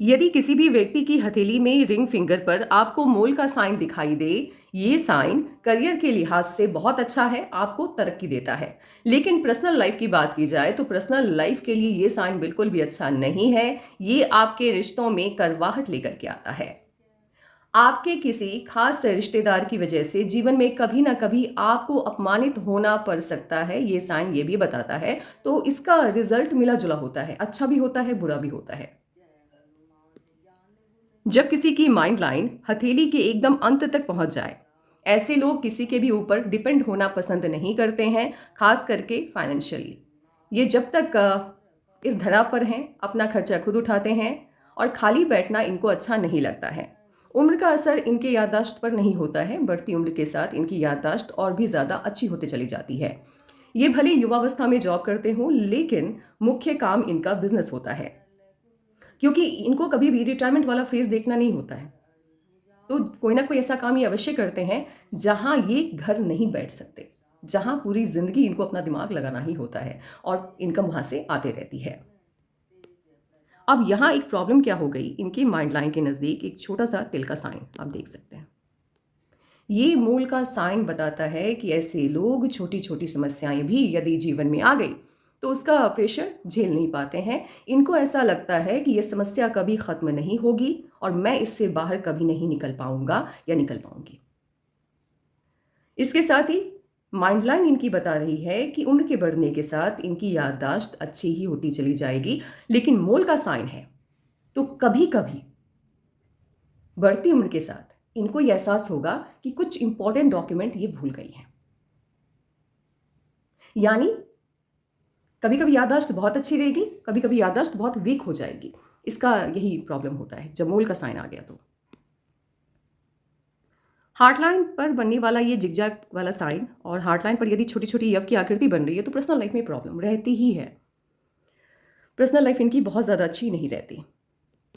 यदि किसी भी व्यक्ति की हथेली में रिंग फिंगर पर आपको मोल का साइन दिखाई दे, ये साइन करियर के लिहाज से बहुत अच्छा है, आपको तरक्की देता है। लेकिन पर्सनल लाइफ की बात की जाए तो पर्सनल लाइफ के लिए ये साइन बिल्कुल भी अच्छा नहीं है। ये आपके रिश्तों में करवाहट लेकर के आता है। आपके किसी खास रिश्तेदार की वजह से जीवन में कभी ना कभी आपको अपमानित होना पड़ सकता है, ये साइन ये भी बताता है। तो इसका रिजल्ट मिला जुला होता है, अच्छा भी होता है, बुरा भी होता है। जब किसी की माइंड लाइन हथेली के एकदम अंत तक पहुंच जाए, ऐसे लोग किसी के भी ऊपर डिपेंड होना पसंद नहीं करते हैं, खास करके फाइनेंशियली। ये जब तक इस धरा पर हैं, अपना खर्चा खुद उठाते हैं और खाली बैठना इनको अच्छा नहीं लगता है। उम्र का असर इनके याददाश्त पर नहीं होता है, बढ़ती उम्र के साथ इनकी याददाश्त और भी ज़्यादा अच्छी होती चली जाती है। ये भले युवावस्था में जॉब करते हों, लेकिन मुख्य काम इनका बिजनेस होता है, क्योंकि इनको कभी भी रिटायरमेंट वाला फेज देखना नहीं होता है। तो कोई ना कोई ऐसा काम ये अवश्य करते हैं जहां ये घर नहीं बैठ सकते, जहां पूरी जिंदगी इनको अपना दिमाग लगाना ही होता है और इनकम वहां से आते रहती है। अब यहाँ एक प्रॉब्लम क्या हो गई, इनकी माइंड लाइन के नज़दीक एक छोटा सा तिल का साइन आप देख सकते हैं। ये मूल का साइन बताता है कि ऐसे लोग छोटी छोटी समस्याएं भी यदि जीवन में आ गई तो उसका प्रेशर झेल नहीं पाते हैं। इनको ऐसा लगता है कि ये समस्या कभी ख़त्म नहीं होगी और मैं इससे बाहर कभी नहीं निकल पाऊंगा या निकल पाऊंगी। इसके साथ ही माइंड लाइन इनकी बता रही है कि उम्र के बढ़ने के साथ इनकी याददाश्त अच्छी ही होती चली जाएगी। लेकिन मोल का साइन है, तो कभी कभी बढ़ती उम्र के साथ इनको ये एहसास होगा कि कुछ इंपॉर्टेंट डॉक्यूमेंट ये भूल गई हैं। यानी कभी कभी याददाश्त बहुत अच्छी रहेगी, कभी कभी याददाश्त बहुत वीक हो जाएगी। इसका यही प्रॉब्लम होता है जब मोल का साइन आ गया। तो हार्टलाइन पर बनने वाला ये जिगजैग वाला साइन और हार्टलाइन पर यदि छोटी छोटी यव की आकृति बन रही है तो पर्सनल लाइफ में प्रॉब्लम रहती ही है। पर्सनल लाइफ इनकी बहुत ज़्यादा अच्छी नहीं रहती।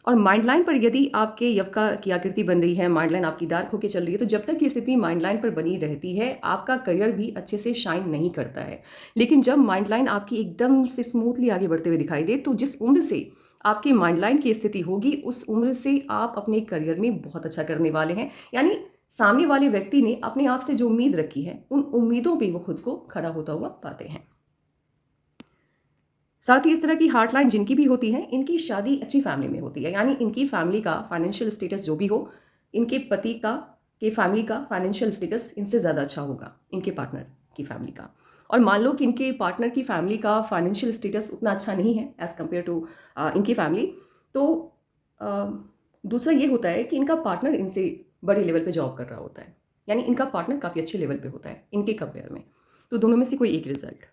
और माइंड लाइन पर यदि आपके यवका की आकृति बन रही है, माइंड लाइन आपकी डार्क होकर चल रही है, तो जब तक ये स्थिति माइंड लाइन पर बनी रहती है आपका करियर भी अच्छे से शाइन नहीं करता है। लेकिन जब माइंड लाइन आपकी एकदम से स्मूथली आगे बढ़ते हुए दिखाई दे तो जिस उम्र से आपकी माइंड लाइन की स्थिति होगी उस उम्र से आप अपने करियर में बहुत अच्छा करने वाले हैं। यानी सामने वाले व्यक्ति ने अपने आप से जो उम्मीद रखी है उन उम्मीदों पर वो खुद को खड़ा होता हुआ पाते हैं। साथ ही इस तरह की हार्ट लाइन जिनकी भी होती है इनकी शादी अच्छी फैमिली में होती है। यानी इनकी फैमिली का फाइनेंशियल स्टेटस जो भी हो, इनके पति का के फैमिली का फाइनेंशियल स्टेटस इनसे ज़्यादा अच्छा होगा इनके पार्टनर की फैमिली का। और मान लो कि इनके पार्टनर की फैमिली का फाइनेंशियल स्टेटस उतना अच्छा नहीं है एज़ कम्पेयर टू इनकी फैमिली, तो अ, दूसरा ये होता है कि इनका पार्टनर इनसे बड़े लेवल पे जॉब कर रहा होता है। यानी इनका पार्टनर काफ़ी अच्छे लेवल पे होता है इनके कंपेयर में। तो दोनों में से कोई एक रिजल्ट।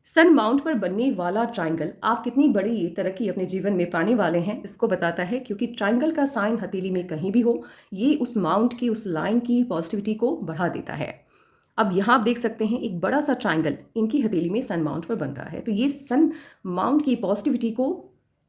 सन माउंट पर बनने वाला ट्रायंगल आप कितनी बड़ी तरक्की अपने जीवन में पाने वाले हैं इसको बताता है, क्योंकि ट्रायंगल का साइन हथेली में कहीं भी हो ये उस माउंट की, उस लाइन की पॉजिटिविटी को बढ़ा देता है। अब यहाँ आप देख सकते हैं एक बड़ा सा ट्रायंगल इनकी हथेली में सन माउंट पर बन रहा है, तो ये सन माउंट की पॉजिटिविटी को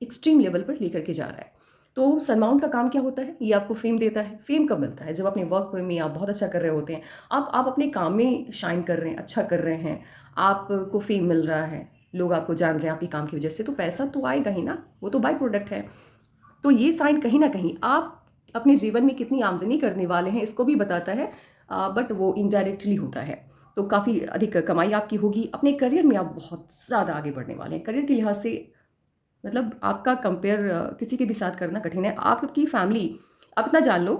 एक्सट्रीम लेवल पर लेकर के जा रहा है। तो सन माउंट का काम क्या होता है, ये आपको फेम देता है। फेम कब मिलता है, जब अपने वर्क में आप बहुत अच्छा कर रहे होते हैं, आप अपने काम में शाइन कर रहे हैं, अच्छा कर रहे हैं, आपको फेम मिल रहा है, लोग आपको जान रहे हैं आपके काम की वजह से, तो पैसा तो आएगा ही ना, वो तो बाय प्रोडक्ट है। तो ये साइन कहीं ना कहीं आप अपने जीवन में कितनी आमदनी करने वाले हैं इसको भी बताता है, बट वो इनडायरेक्टली होता है। तो काफ़ी अधिक कमाई आपकी होगी, अपने करियर में आप बहुत ज़्यादा आगे बढ़ने वाले हैं। करियर के लिहाज से मतलब आपका कंपेयर किसी के भी साथ करना कठिन है। आपकी फैमिली, आप इतना जान लो,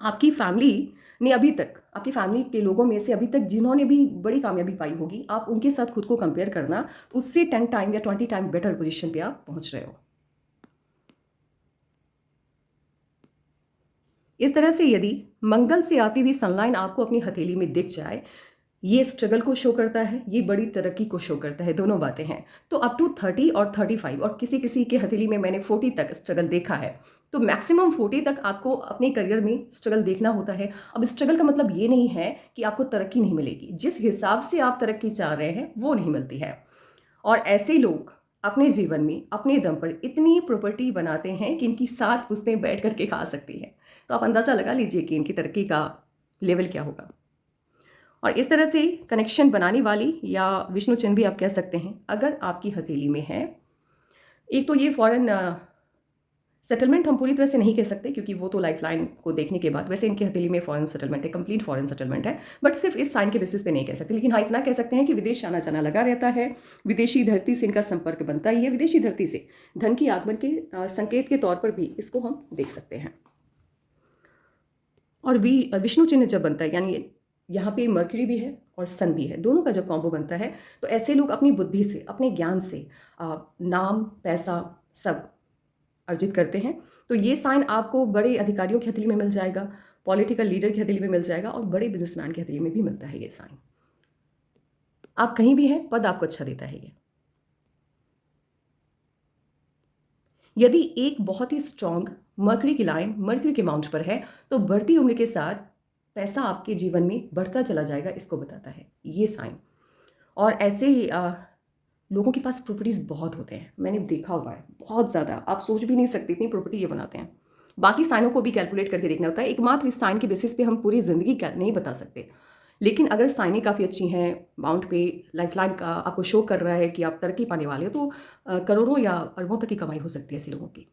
आपकी फैमिली ने अभी तक, आपकी फैमिली के लोगों में से अभी तक जिन्होंने भी बड़ी कामयाबी पाई होगी, आप उनके साथ खुद को कंपेयर करना, तो उससे 10 टाइम या 20 टाइम बेटर पोजीशन पे आप पहुंच रहे हो। इस तरह से यदि मंगल से आती हुई सनलाइन आपको अपनी हथेली में दिख जाए, ये स्ट्रगल को शो करता है, ये बड़ी तरक्की को शो करता है, दोनों बातें हैं। तो अप टू 30 और 35 और किसी किसी के हथेली में मैंने 40 तक स्ट्रगल देखा है। तो मैक्सिमम 40 तक आपको अपने करियर में स्ट्रगल देखना होता है। अब स्ट्रगल का मतलब ये नहीं है कि आपको तरक्की नहीं मिलेगी, जिस हिसाब से आप तरक्की चाह रहे हैं वो नहीं मिलती है। और ऐसे लोग अपने जीवन में अपने दम पर इतनी प्रॉपर्टी बनाते हैं कि इनकी 7 पुश्तें बैठ करके खा सकती हैं। तो आप अंदाज़ा लगा लीजिए कि इनकी तरक्की का लेवल क्या होगा। और इस तरह से कनेक्शन बनाने वाली या विष्णु चिन्ह भी आप कह सकते हैं, अगर आपकी हथेली में है एक तो ये फॉरेन सेटलमेंट हम पूरी तरह से नहीं कह सकते, क्योंकि वो तो लाइफलाइन को देखने के बाद, वैसे इनकी हथेली में फॉरेन सेटलमेंट है, कंप्लीट फॉरेन सेटलमेंट है, बट सिर्फ इस साइन के बेसिस पे नहीं कह सकते। लेकिन हाँ, इतना कह सकते हैं कि विदेश आना जाना लगा रहता है, विदेशी धरती से इनका संपर्क बनता ही है, विदेशी धरती से धन की आगमन के संकेत के तौर पर भी इसको हम देख सकते हैं। और विष्णु चिन्ह जब बनता है, यानी यहाँ पे मर्क्यूरी भी है और सन भी है, दोनों का जब कॉम्बो बनता है, तो ऐसे लोग अपनी बुद्धि से, अपने ज्ञान से नाम, पैसा सब अर्जित करते हैं। तो ये साइन आपको बड़े अधिकारियों की हथेली में मिल जाएगा, पॉलिटिकल लीडर की हथेली में मिल जाएगा, और बड़े बिजनेसमैन की हथेली में भी मिलता है ये साइन। आप कहीं भी हैं, पद आपको अच्छा देता है ये। यदि एक बहुत ही स्ट्रांग मर्क्यूरी की लाइन मर्क्यूरी के माउंट पर है, तो बढ़ती उम्र के साथ पैसा आपके जीवन में बढ़ता चला जाएगा, इसको बताता है ये साइन। और ऐसे लोगों के पास प्रॉपर्टीज़ बहुत होते हैं, मैंने देखा हुआ है, बहुत ज़्यादा, आप सोच भी नहीं सकते इतनी प्रॉपर्टी ये बनाते हैं। बाकी साइनों को भी कैलकुलेट करके देखना होता है, एकमात्र इस साइन के बेसिस पे हम पूरी ज़िंदगी नहीं बता सकते। लेकिन अगर साइनें काफ़ी अच्छी हैं, माउंट पे लाइफलाइन का आपको शो कर रहा है कि आप तरक्की पाने वाले हो, तो करोड़ों या अरबों तक की कमाई हो सकती है ऐसे लोगों की।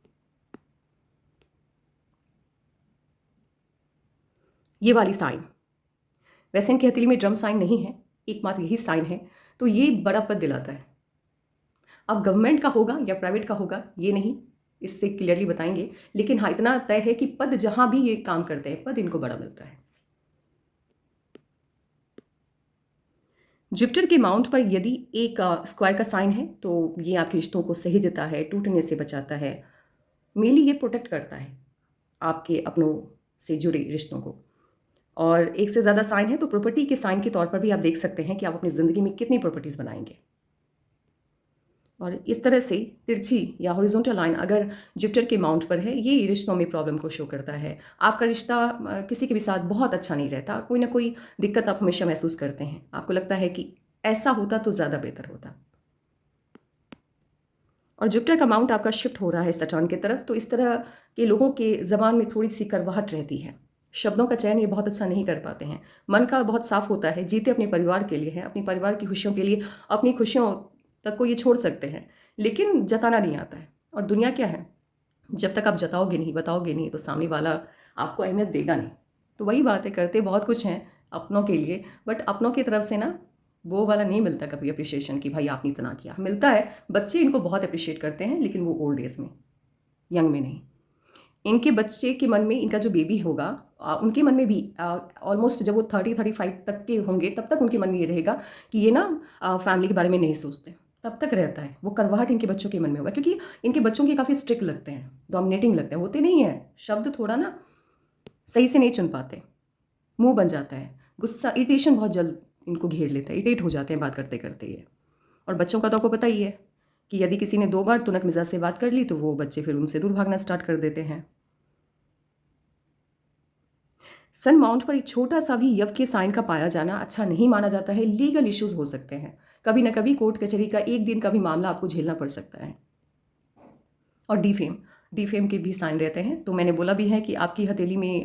ये वाली साइन, वैसे इनकी हथेली में ड्रम साइन नहीं है, एकमात्र यही साइन है, तो ये बड़ा पद दिलाता है। अब गवर्नमेंट का होगा या प्राइवेट का होगा ये नहीं इससे क्लियरली बताएंगे, लेकिन हाँ इतना तय है कि पद जहां भी ये काम करते हैं, पद इनको बड़ा मिलता है। जुपिटर के माउंट पर यदि एक स्क्वायर का साइन है, तो ये आपके रिश्तों को सहेजता है, टूटने से बचाता है, मेनली ये प्रोटेक्ट करता है आपके अपनों से जुड़े रिश्तों को। और एक से ज़्यादा साइन है तो प्रॉपर्टी के साइन के तौर पर भी आप देख सकते हैं कि आप अपनी ज़िंदगी में कितनी प्रॉपर्टीज़ बनाएंगे। और इस तरह से तिरछी या हॉरिजॉन्टल लाइन अगर जुपिटर के माउंट पर है, ये रिश्तों में प्रॉब्लम को शो करता है। आपका रिश्ता किसी के भी साथ बहुत अच्छा नहीं रहता, कोई ना कोई दिक्कत आप हमेशा महसूस करते हैं, आपको लगता है कि ऐसा होता तो ज़्यादा बेहतर होता। और जुपिटर का माउंट आपका शिफ्ट हो रहा है सैटर्न की तरफ, तो इस तरह के लोगों के ज़बान में थोड़ी सी करवाहट रहती है, शब्दों का चयन ये बहुत अच्छा नहीं कर पाते हैं, मन का बहुत साफ होता है, जीते अपने परिवार के लिए हैं, अपने परिवार की खुशियों के लिए, अपनी खुशियों तक को ये छोड़ सकते हैं, लेकिन जताना नहीं आता है। और दुनिया क्या है, जब तक आप जताओगे नहीं, बताओगे नहीं, तो सामने वाला आपको अहमियत देगा नहीं। तो वही बात है, करते बहुत कुछ हैं अपनों के लिए, बट अपनों की तरफ से ना वो वाला नहीं मिलता कभी अप्रिशिएशन कि भाई आपने इतना किया। मिलता है, बच्चे इनको बहुत अप्रिशिएट करते हैं, लेकिन वो ओल्ड एज में, यंग में नहीं। इनके बच्चे के मन में, इनका जो बेबी होगा उनके मन में भी ऑलमोस्ट जब वो 30-35 तक के होंगे, तब तक उनके मन में ये रहेगा कि ये ना फैमिली के बारे में नहीं सोचते, तब तक रहता है वो करवाहट इनके बच्चों के मन में होगा, क्योंकि इनके बच्चों के काफ़ी स्ट्रिक्ट लगते हैं, डोमिनेटिंग लगते हैं, होते नहीं हैं, शब्द थोड़ा ना सही से नहीं चुन पाते, मुंह बन जाता है, गुस्सा, इरिटेशन बहुत जल्द इनको घेर लेता है, इरिटेट हो जाते हैं बात करते करते ये। और बच्चों का तो आपको पता ही है कि यदि किसी ने 2 बार तुनक मिजाज से बात कर ली, तो वो बच्चे फिर उनसे दूर भागना स्टार्ट कर देते हैं। सन माउंट पर एक छोटा सा भी यव के साइन का पाया जाना अच्छा नहीं माना जाता है, लीगल इश्यूज हो सकते हैं, कभी ना कभी कोर्ट कचहरी का एक दिन का भी मामला आपको झेलना पड़ सकता है। और डी फेम के भी साइन रहते हैं, तो मैंने बोला भी है कि आपकी हथेली में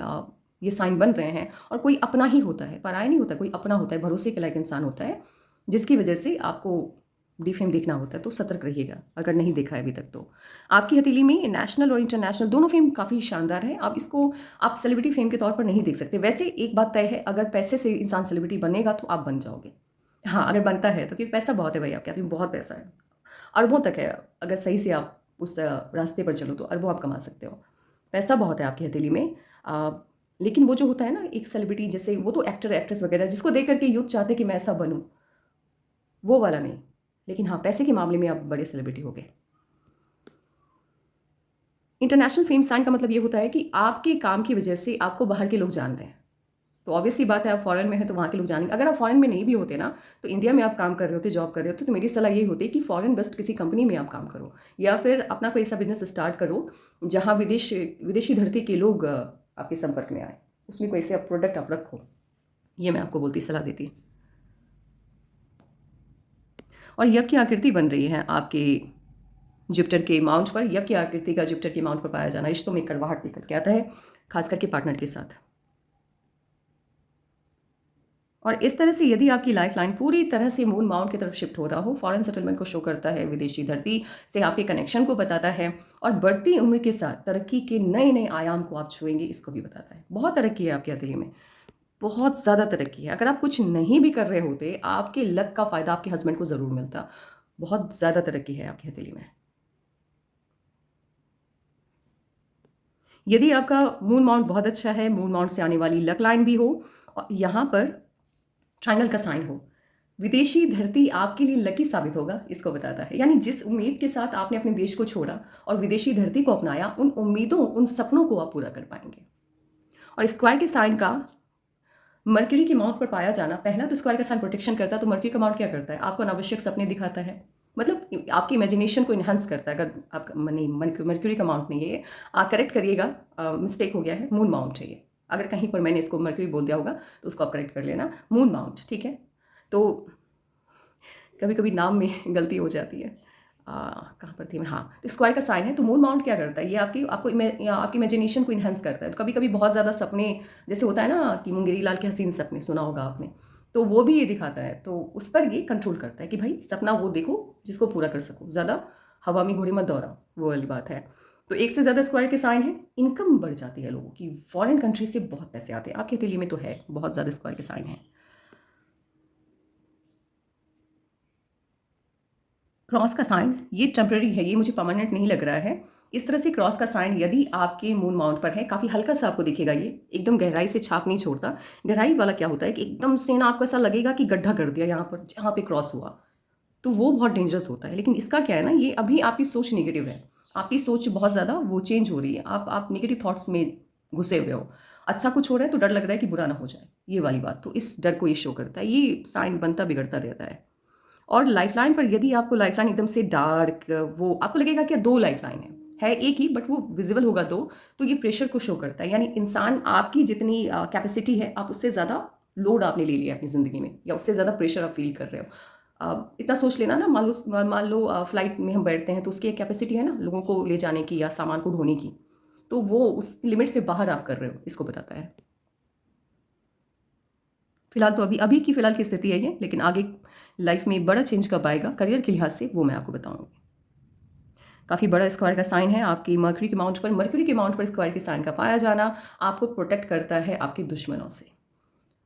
ये साइन बन रहे हैं, और कोई अपना ही होता है, पराया नहीं होता, कोई अपना होता है, भरोसे के लायक इंसान होता है, जिसकी वजह से आपको डिफेम देखना होता है, तो सतर्क रहिएगा अगर नहीं देखा है अभी तक तो। आपकी हथेली में नेशनल और इंटरनेशनल दोनों फेम काफ़ी शानदार है, आप इसको आप सेलिब्रिटी फेम के तौर पर नहीं देख सकते। वैसे एक बात तय है, अगर पैसे से इंसान सेलिब्रिटी बनेगा तो आप बन जाओगे, हाँ अगर बनता है तो, क्योंकि पैसा बहुत है भाई आपके हाथ में, बहुत पैसा है, अरबों तक है, अगर सही से आप उस रास्ते पर चलो तो अरबों आप कमा सकते हो, पैसा बहुत है आपकी हथेली में। लेकिन वो जो होता है ना एक सेलिब्रिटी, जैसे वो तो एक्टर एक्ट्रेस वगैरह जिसको देख करके यूथ चाहते हैं कि मैं ऐसा बनूं, वो वाला नहीं। लेकिन हाँ, पैसे के मामले में आप बड़े सेलिब्रिटी हो गए। इंटरनेशनल फेम साइन का मतलब ये होता है कि आपके काम की वजह से आपको बाहर के लोग जान रहे हैं, तो ऑब्वियस सी बात है, आप फॉरेन में हैं तो वहाँ के लोग जानेंगे। अगर आप फॉरेन में नहीं भी होते ना, तो इंडिया में आप काम कर रहे होते, जॉब कर रहे होते, तो मेरी सलाह ये होती है कि फॉरेन बेस्ड किसी कंपनी में आप काम करो, या फिर अपना कोई ऐसा बिजनेस स्टार्ट करो जहाँ विदेशी धरती के लोग आपके संपर्क में आए, उसमें कोई ऐसे प्रोडक्ट आप रखो, ये मैं आपको बोलती, सलाह देती। और यव की आकृति बन रही है आपके जुपिटर के माउंट पर, यव की आकृति का जुपिटर के माउंट पर पाया जाना रिश्तों में कड़वाहट लेकर के आता है, खास करके पार्टनर के साथ। और इस तरह से यदि आपकी लाइफ लाइन पूरी तरह से मून माउंट की तरफ शिफ्ट हो रहा हो, फॉरेन सेटलमेंट को शो करता है, विदेशी धरती से आपके कनेक्शन को बताता है, और बढ़ती उम्र के साथ तरक्की के नए नए आयाम को आप छुएंगे, इसको भी बताता है। बहुत तरक्की है आपकी हथेली में, बहुत ज़्यादा तरक्की है। अगर आप कुछ नहीं भी कर रहे होते, आपके लक का फ़ायदा आपके हस्बैंड को ज़रूर मिलता। बहुत ज़्यादा तरक्की है आपकी हथेली में। यदि आपका मून माउंट बहुत अच्छा है, मून माउंट से आने वाली लक लाइन भी हो, और यहाँ पर ट्रायंगल का साइन हो, विदेशी धरती आपके लिए लकी साबित होगा, इसको बताता है। यानी जिस उम्मीद के साथ आपने अपने देश को छोड़ा और विदेशी धरती को अपनाया, उन उम्मीदों, उन सपनों को आप पूरा कर पाएंगे। और स्क्वायर के साइन का मर्क्यूरी के माउंट पर पाया जाना, पहला तो स्क्वायर का साइन प्रोटेक्शन करता है, तो मर्क्यूरी का माउंट क्या करता है? आपको अनावश्यक सपने दिखाता है, मतलब आपकी इमेजिनेशन को इन्हांस करता है। अगर आपका नहीं, मर्क्यूरी का माउंट नहीं है ये, आप करेक्ट करिएगा, मिस्टेक हो गया है, मून माउंट है ये। अगर कहीं पर मैंने इसको मर्क्यूरी बोल दिया होगा तो उसको आप करेक्ट कर लेना, मून माउंट, ठीक है। तो कभी कभी नाम में गलती हो जाती है। कहाँ पर थी मैं? हाँ, तो स्क्वायर का साइन है, तो मून माउंट क्या करता है? ये आपकी इमेजिनेशन को इन्हांस करता है। तो कभी कभी बहुत ज़्यादा सपने, जैसे होता है ना कि मुंगेरी लाल के हसीन सपने, सुना होगा आपने, तो वो भी ये दिखाता है। तो उस पर ये कंट्रोल करता है कि भाई सपना वो देखो जिसको पूरा कर सको, ज़्यादा हवा में घोड़े मत दौड़ाओ, वो वाली बात है। तो एक से ज़्यादा स्क्वायर के साइन है, इनकम बढ़ जाती है लोगों की, फॉरेन कंट्री से बहुत पैसे आते हैं। आपके हथेली में तो है बहुत ज़्यादा स्क्वायर के साइन है। क्रॉस का साइन ये टेम्पररी है, ये मुझे परमानेंट नहीं लग रहा है। इस तरह से क्रॉस का साइन यदि आपके मून माउंट पर है, काफ़ी हल्का सा आपको दिखेगा, ये एकदम गहराई से छाप नहीं छोड़ता। गहराई वाला क्या होता है कि एकदम से ना आपको ऐसा लगेगा कि गड्ढा कर दिया यहाँ पर, जहाँ पे क्रॉस हुआ, तो वो बहुत डेंजरस होता है। लेकिन इसका क्या है ना, ये अभी आपकी सोच नेगेटिव है, आपकी सोच बहुत ज़्यादा वो चेंज हो रही है, आप नेगेटिव थॉट्स में घुसे हुए हो। अच्छा कुछ हो रहा है तो डर लग रहा है कि बुरा ना हो जाए, ये वाली बात, तो इस डर को ये शो करता है। ये साइन बनता बिगड़ता रहता है। और लाइफलाइन पर यदि आपको लाइफलाइन एकदम से डार्क, वो आपको लगेगा कि दो लाइफलाइन है एक ही, बट वो विजिबल होगा दो, तो ये प्रेशर को शो करता है। यानी इंसान, आपकी जितनी कैपेसिटी है, आप उससे ज़्यादा लोड आपने ले लिया अपनी ज़िंदगी में, या उससे ज़्यादा प्रेशर आप फील कर रहे हो। इतना सोच लेना ना, मान लो फ्लाइट में हम बैठते हैं तो उसकी एक कैपेसिटी है ना लोगों को ले जाने की या सामान को ढोने की, तो वो उस लिमिट से बाहर आप कर रहे हो, इसको बताता है। फिलहाल तो अभी अभी की फ़िलहाल की स्थिति है ये, लेकिन आगे लाइफ में बड़ा चेंज कब आएगा करियर के लिहाज से, वो मैं आपको बताऊंगी। काफ़ी बड़ा स्क्वायर का साइन है आपकी मर्क्यूरी के माउंट पर। मर्क्यूरी के माउंट पर स्क्वायर के साइन का पाया जाना आपको प्रोटेक्ट करता है आपके दुश्मनों से।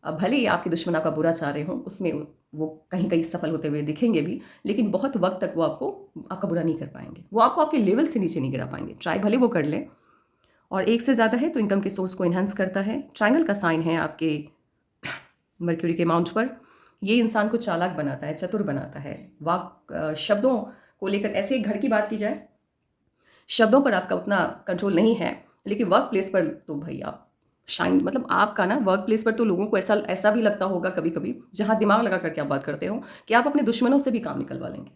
अब भले ही आपके दुश्मन आपका बुरा चाह रहे हों, उसमें वो कहीं कहीं सफल होते हुए दिखेंगे भी, लेकिन बहुत वक्त तक वो आपका बुरा नहीं कर पाएंगे, वो आपको आपके लेवल से नीचे नहीं गिरा पाएंगे, ट्राई भले वो कर लें। और एक से ज़्यादा है तो इनकम के सोर्स को इन्हांस करता है। ट्रायंगल का साइन है आपके मर्क्यूरी के माउंट पर। ये इंसान को चालाक बनाता है, चतुर बनाता है। शब्दों को लेकर, ऐसे एक घर की बात की जाए, शब्दों पर आपका उतना कंट्रोल नहीं है, लेकिन वर्क प्लेस पर तो भाई आप शाइन, मतलब आपका ना वर्क प्लेस पर तो लोगों को ऐसा ऐसा भी लगता होगा कभी कभी, जहाँ दिमाग लगा करके आप बात करते हो, कि आप अपने दुश्मनों से भी काम निकलवा लेंगे।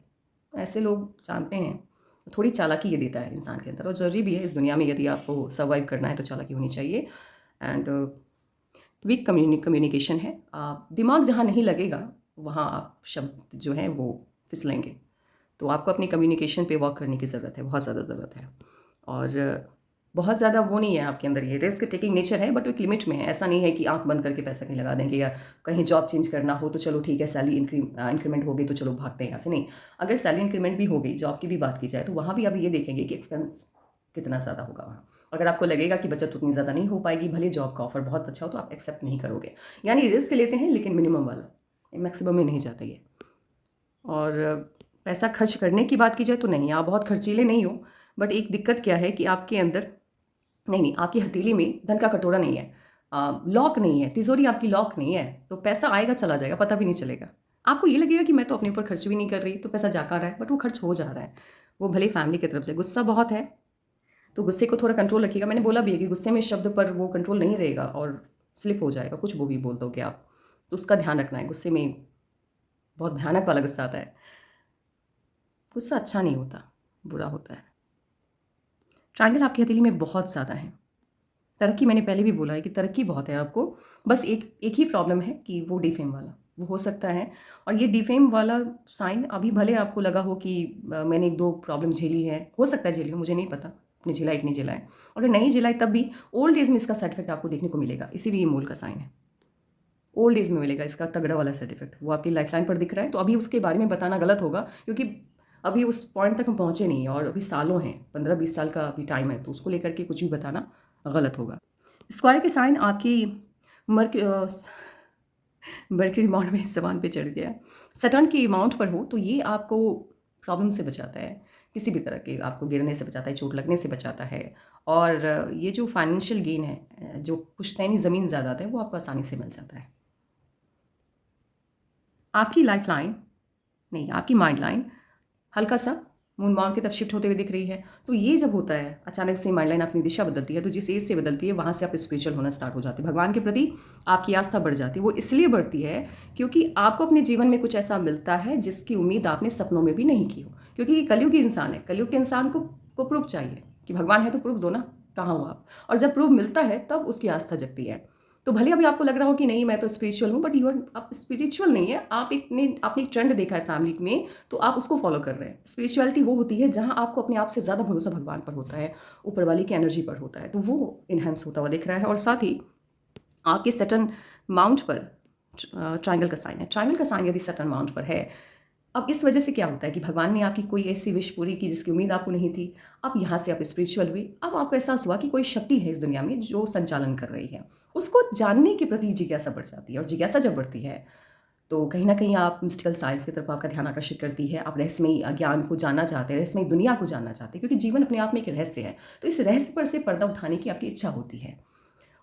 ऐसे लोग जानते हैं, थोड़ी चालाकी ये देता है इंसान के अंदर, और ज़रूरी भी है इस दुनिया में, यदि आपको सर्वाइव करना है तो चालाकी होनी चाहिए। एंड वीक कम्युनिकेशन है, दिमाग जहाँ नहीं लगेगा वहाँ आप शब्द जो हैं वो फिसलेंगे। तो आपको अपनी कम्युनिकेशन पे वर्क करने की ज़रूरत है, बहुत ज़्यादा ज़रूरत है। और बहुत ज़्यादा वो नहीं है आपके अंदर, ये रिस्क टेकिंग नेचर है, बट एक लिमिट में है। ऐसा नहीं है कि आंख बंद करके पैसा कहीं लगा देंगे, या कहीं जॉब चेंज करना हो तो चलो ठीक है, सैलरी इंक्रीमेंट हो गई तो चलो भागते हैं यहाँ से, नहीं। अगर सैलरी इंक्रीमेंट भी हो गई, जॉब की भी बात की जाए, तो वहाँ भी आप ये देखेंगे कि एक्सपेंस कितना ज़्यादा होगा वहाँ। अगर आपको लगेगा कि बचत उतनी ज़्यादा नहीं हो पाएगी, भले जॉब का ऑफर बहुत अच्छा हो, तो आप एक्सेप्ट नहीं करोगे। यानी रिस्क लेते हैं लेकिन मिनिमम वाला, मैक्सिमम में नहीं जाता ये। और पैसा खर्च करने की बात की जाए तो नहीं, आप बहुत खर्चीले नहीं हो, बट एक दिक्कत क्या है कि आपके अंदर, नहीं, आपकी हथेली में धन का कटोरा नहीं है, लॉक नहीं है, तिजोरी आपकी लॉक नहीं है, तो पैसा आएगा चला जाएगा, पता भी नहीं चलेगा। आपको ये लगेगा कि मैं तो अपने ऊपर खर्च भी नहीं कर रही, तो पैसा जाकर रहा है, बट वो खर्च हो जा रहा है, वो भले फैमिली की तरफ से। गुस्सा बहुत है तो गुस्से को थोड़ा कंट्रोल रखिएगा। मैंने बोला भी है कि गुस्से में शब्द पर वो कंट्रोल नहीं रहेगा और स्लिप हो जाएगा, कुछ वो भी बोल दोगे आप, तो उसका ध्यान रखना है। गुस्से में बहुत भयानक वाला गुस्सा आता है, गुस्सा अच्छा नहीं होता, बुरा होता है। ट्रायंगल आपकी हथेली में बहुत ज़्यादा है। तरक्की, मैंने पहले भी बोला है कि तरक्की बहुत है आपको, बस एक ही प्रॉब्लम है कि वो डिफेम वाला वो हो सकता है। और ये डिफेम वाला साइन, अभी भले आपको लगा हो कि मैंने एक दो प्रॉब्लम झेली है, हो सकता है झेली हो, मुझे नहीं पता, अपने झेला एक नहीं झेला है। अगर नहीं झेला है तब भी ओल्ड एज में इसका साइड इफेक्ट आपको देखने को मिलेगा, इसीलिए ये मूल का साइन है। ओल्ड एज में मिलेगा इसका तगड़ा वाला साइड इफेक्ट। वो आपकी लाइफलाइन पर दिख रहा है, तो अभी उसके बारे में बताना गलत होगा, क्योंकि अभी उस पॉइंट तक हम पहुँचे नहीं हैं और अभी सालों हैं, 15-20 साल का अभी टाइम है, तो उसको लेकर के कुछ भी बताना गलत होगा। स्क्वायर के साइन आपकी मर्क मर्क्यूरी माउंट में इस ज़बान पे चढ़ गया, सटर्न की माउंट पर हो तो ये आपको प्रॉब्लम से बचाता है, किसी भी तरह के आपको गिरने से बचाता है, चोट लगने से बचाता है। और ये जो फाइनेंशियल गेन है, जो पुश्तैनी ज़मीन ज़्यादा है, वो आपको आसानी से मिल जाता है। आपकी लाइफ लाइन नहीं, आपकी माइंड लाइन हल्का सा मून माउंट की तरफ शिफ्ट होते हुए दिख रही है। तो ये जब होता है अचानक से माइंड लाइन अपनी दिशा बदलती है, तो जिस एज से बदलती है वहाँ से आप स्पिरिचुअल होना स्टार्ट हो जाते हैं, भगवान के प्रति आपकी आस्था बढ़ जाती है। वो इसलिए बढ़ती है क्योंकि आपको अपने जीवन में कुछ ऐसा मिलता है जिसकी उम्मीद आपने सपनों में भी नहीं की हो, क्योंकि ये कलयुगी इंसान है। कलयुग के इंसान को प्रूफ चाहिए कि भगवान है तो प्रूफ दो ना, कहाँ हो आप। और जब प्रूफ मिलता है तब उसकी आस्था जगती है। तो भले अभी आपको लग रहा हो कि नहीं मैं तो स्पिरिचुअल हूँ, बट आप स्पिरिचुअल नहीं है, आपने एक ट्रेंड देखा है फैमिली में, तो आप उसको फॉलो कर रहे हैं। स्पिरिचुअलिटी वो होती है जहाँ आपको अपने आप से ज़्यादा भरोसा भगवान पर होता है, ऊपर वाली की एनर्जी पर होता है, तो वो इन्हेंस होता हुआ दिख रहा है। और साथ ही आपके सटर्न माउंट पर ट्रायंगल का साइन है। ट्रायंगल का साइन यदि सटर्न माउंट पर है, अब इस वजह से क्या होता है कि भगवान ने आपकी कोई ऐसी विश पूरी की जिसकी उम्मीद आपको नहीं थी। अब यहाँ से आप स्पिरिचुअल हुए, अब आपको एहसास हुआ कि कोई शक्ति है इस दुनिया में जो संचालन कर रही है, उसको जानने के प्रति जिज्ञासा बढ़ जाती है। और जिज्ञासा जब बढ़ती है तो कहीं ना कहीं आप मिस्टिकल साइंस की तरफ आपका ध्यान आकर्षित करती है। आप रहस्यमयी ज्ञान को जानना चाहते हैं, रहस्यमयी दुनिया को जानना चाहते हैं, क्योंकि जीवन अपने आप में एक रहस्य है। तो इस रहस्य पर से पर्दा उठाने की आपकी इच्छा होती है।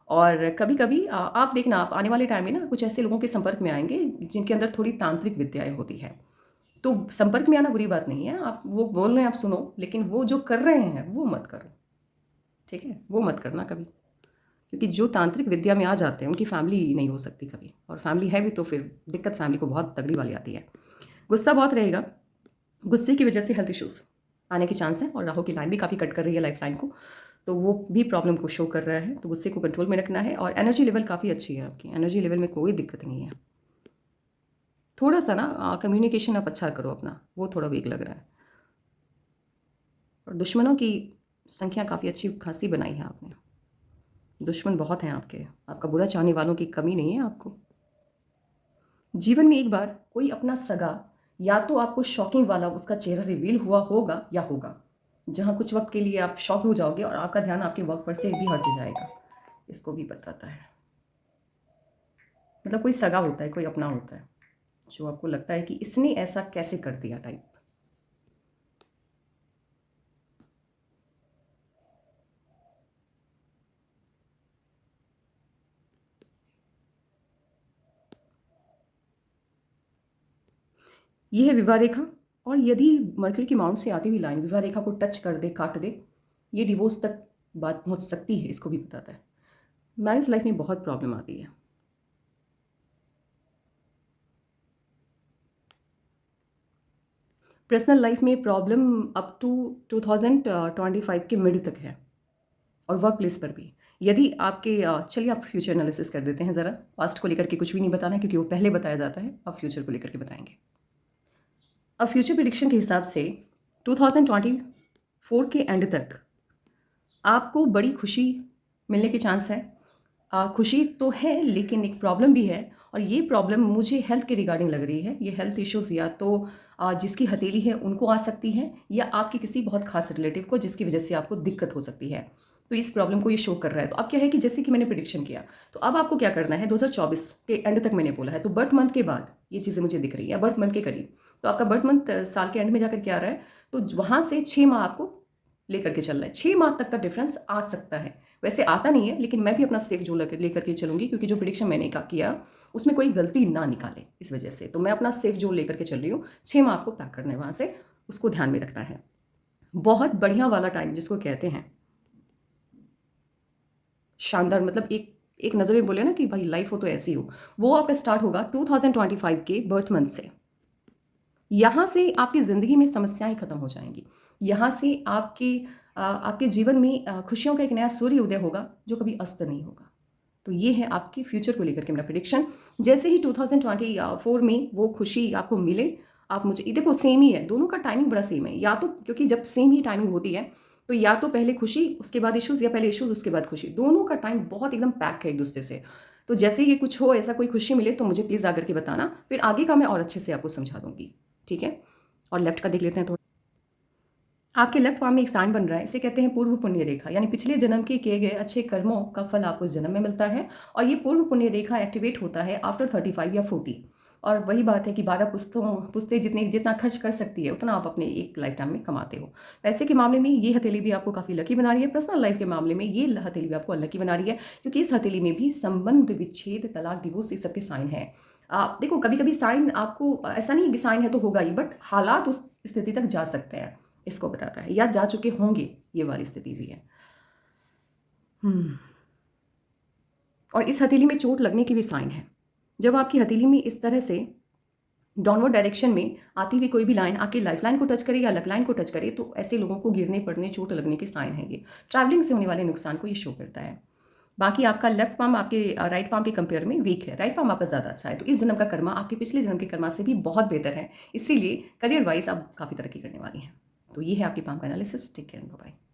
और कभी कभी आप देखना, आप आने वाले टाइम में ना कुछ ऐसे लोगों के संपर्क में आएंगे जिनके अंदर थोड़ी तांत्रिक विद्याएं होती है। तो संपर्क में आना बुरी बात नहीं है, आप वो बोल रहे हैं आप सुनो, लेकिन वो जो कर रहे हैं वो मत करो, ठीक है? वो मत करना कभी, क्योंकि जो तांत्रिक विद्या में आ जाते हैं उनकी फैमिली नहीं हो सकती कभी, और फैमिली है भी तो फिर दिक्कत फैमिली को बहुत तगड़ी वाली आती है। गुस्सा बहुत रहेगा, गुस्से की वजह से हेल्थ इश्यूज आने के चांस है। और राहु की लाइन भी काफ़ी कट कर रही है लाइफ लाइन को, तो वो भी प्रॉब्लम को शो कर रहा है। तो गुस्से को कंट्रोल में रखना है। और एनर्जी लेवल काफ़ी अच्छी है आपकी, एनर्जी लेवल में कोई दिक्कत नहीं है। थोड़ा सा ना कम्युनिकेशन आप अच्छा करो अपना, वो थोड़ा वीक लग रहा है। और दुश्मनों की संख्या काफ़ी अच्छी खासी बनाई है आपने, दुश्मन बहुत हैं आपके, आपका बुरा चाहने वालों की कमी नहीं है आपको। जीवन में एक बार कोई अपना सगा या तो आपको शॉकिंग वाला उसका चेहरा रिवील हुआ होगा या होगा, जहाँ कुछ वक्त के लिए आप शॉक हो जाओगे और आपका ध्यान आपके वर्क पर से भी हट जाएगा। इसको भी बताता है, मतलब कोई सगा होता है, कोई अपना होता है जो आपको लगता है कि इसने ऐसा कैसे कर दिया टाइप। यह है विवाह रेखा। और यदि मरकरी की माउंट से आती हुई लाइन विवाह रेखा को टच कर दे, काट दे, ये डिवोर्स तक बात पहुंच सकती है, इसको भी बताता है। मैरिज लाइफ में बहुत प्रॉब्लम आती है। पर्सनल लाइफ में प्रॉब्लम अप टू 2025 के मिड तक है, और वर्क प्लेस पर भी। यदि आपके चलिए आप फ्यूचर एनालिसिस कर देते हैं ज़रा, पास्ट को लेकर के कुछ भी नहीं बताना है क्योंकि वो पहले बताया जाता है, अब फ्यूचर को लेकर के बताएंगे। अब फ्यूचर प्रिडिक्शन के हिसाब से 2024 के एंड तक आपको बड़ी खुशी मिलने के चांस है। खुशी तो है लेकिन एक प्रॉब्लम भी है, और ये प्रॉब्लम मुझे हेल्थ के रिगार्डिंग लग रही है। ये हेल्थ इश्यूज़ या तो जिसकी हथेली है उनको आ सकती है, या आपके किसी बहुत खास रिलेटिव को जिसकी वजह से आपको दिक्कत हो सकती है। तो इस प्रॉब्लम को ये शो कर रहा है। तो अब क्या है कि जैसे कि मैंने प्रिडिक्शन किया, तो अब आपको क्या करना है, 2024 के एंड तक मैंने बोला है, तो बर्थ मंथ के बाद ये चीज़ें मुझे दिख रही है, बर्थ मंथ के करीब। तो आपका बर्थ मंथ साल के एंड में जाकर क्या आ रहा है, तो वहाँ से 6 माह आपको लेकर के चलना है। 6 माह तक का डिफरेंस आ सकता है, वैसे आता नहीं है, लेकिन मैं भी अपना सेफ जोन लेकर के चलूँगी, क्योंकि जो प्रिडिक्शन मैंने किया उसमें कोई गलती ना निकाले, इस वजह से तो मैं अपना सेफ जोन लेकर के चल रही हूँ। 6 माह आपको पैक करना है वहाँ से, उसको ध्यान में रखना है। बहुत बढ़िया वाला टाइम जिसको कहते हैं शानदार, मतलब एक नज़र में बोले ना कि भाई लाइफ हो तो ऐसी हो, वो आपका स्टार्ट होगा 2025 के बर्थ मंथ से। यहाँ से आपकी ज़िंदगी में समस्याएं खत्म हो जाएंगी। यहाँ से आपके जीवन में खुशियों का एक नया सूर्य उदय होगा जो कभी अस्त नहीं होगा। तो ये है आपके फ्यूचर को लेकर के मेरा प्रिडिक्शन। जैसे ही 2024 में वो खुशी आपको मिले, आप मुझे ये देखो, सेम ही है, दोनों का टाइमिंग बड़ा सेम है। या तो क्योंकि जब सेम ही टाइमिंग होती है तो या तो पहले खुशी उसके बाद इश्यूज़, या पहले इश्यूज़ उसके बाद खुशी, दोनों का टाइम बहुत एकदम पैक है एक दूसरे से। तो जैसे ये कुछ हो, ऐसा कोई खुशी मिले तो मुझे प्लीज़ आकर के बताना, फिर आगे का मैं और अच्छे से आपको समझा दूँगी, ठीक है? और लेफ्ट का देख लेते हैं थोड़ा। आपके लेफ्ट पाम में एक साइन बन रहा है, इसे कहते हैं पूर्व पुण्य रेखा, यानी पिछले जन्म के किए गए अच्छे कर्मों का फल आपको इस जन्म में मिलता है। और ये पूर्व पुण्य रेखा एक्टिवेट होता है आफ्टर 35 या 40। और वही बात है कि 12 पुश्तें जितना खर्च कर सकती है उतना आप अपने एक लाइफ टाइम में कमाते हो। पैसे के मामले में ये हथेली भी आपको काफ़ी लकी बना रही है। पर्सनल लाइफ के मामले में ये हथेली भी आपको अनलकी बना रही है, क्योंकि इस हथेली में भी संबंध, विच्छेद, तलाक, डिवोर्स, ये सबके साइन हैं। आप देखो, कभी कभी साइन आपको ऐसा नहीं है कि साइन है तो होगा ही, बट हालात उस स्थिति तक जा सकते हैं, इसको बताता है, या जा चुके होंगे, ये वाली स्थिति भी है। और इस हथेली में चोट लगने की भी साइन है। जब आपकी हथेली में इस तरह से डाउनवर्ड डायरेक्शन में आती हुई कोई भी लाइन आपकी लाइफ लाइन को टच करे या लक लाइन को टच करे, तो ऐसे लोगों को गिरने पड़ने, चोट लगने के साइन है। ये ट्रैवलिंग से होने वाले नुकसान को ये शो करता है। बाकी आपका लेफ्ट पाम आपके राइट पाम के कंपेयर में वीक है, राइट पाम आपका ज़्यादा अच्छा है। तो इस जन्म का कर्मा आपके पिछले जन्म के कर्मा से भी बहुत बेहतर है, इसीलिए करियर वाइज आप काफ़ी तरक्की करने वाली हैं। तो ये है आपकी पाम का analysis. Take care, bye bye.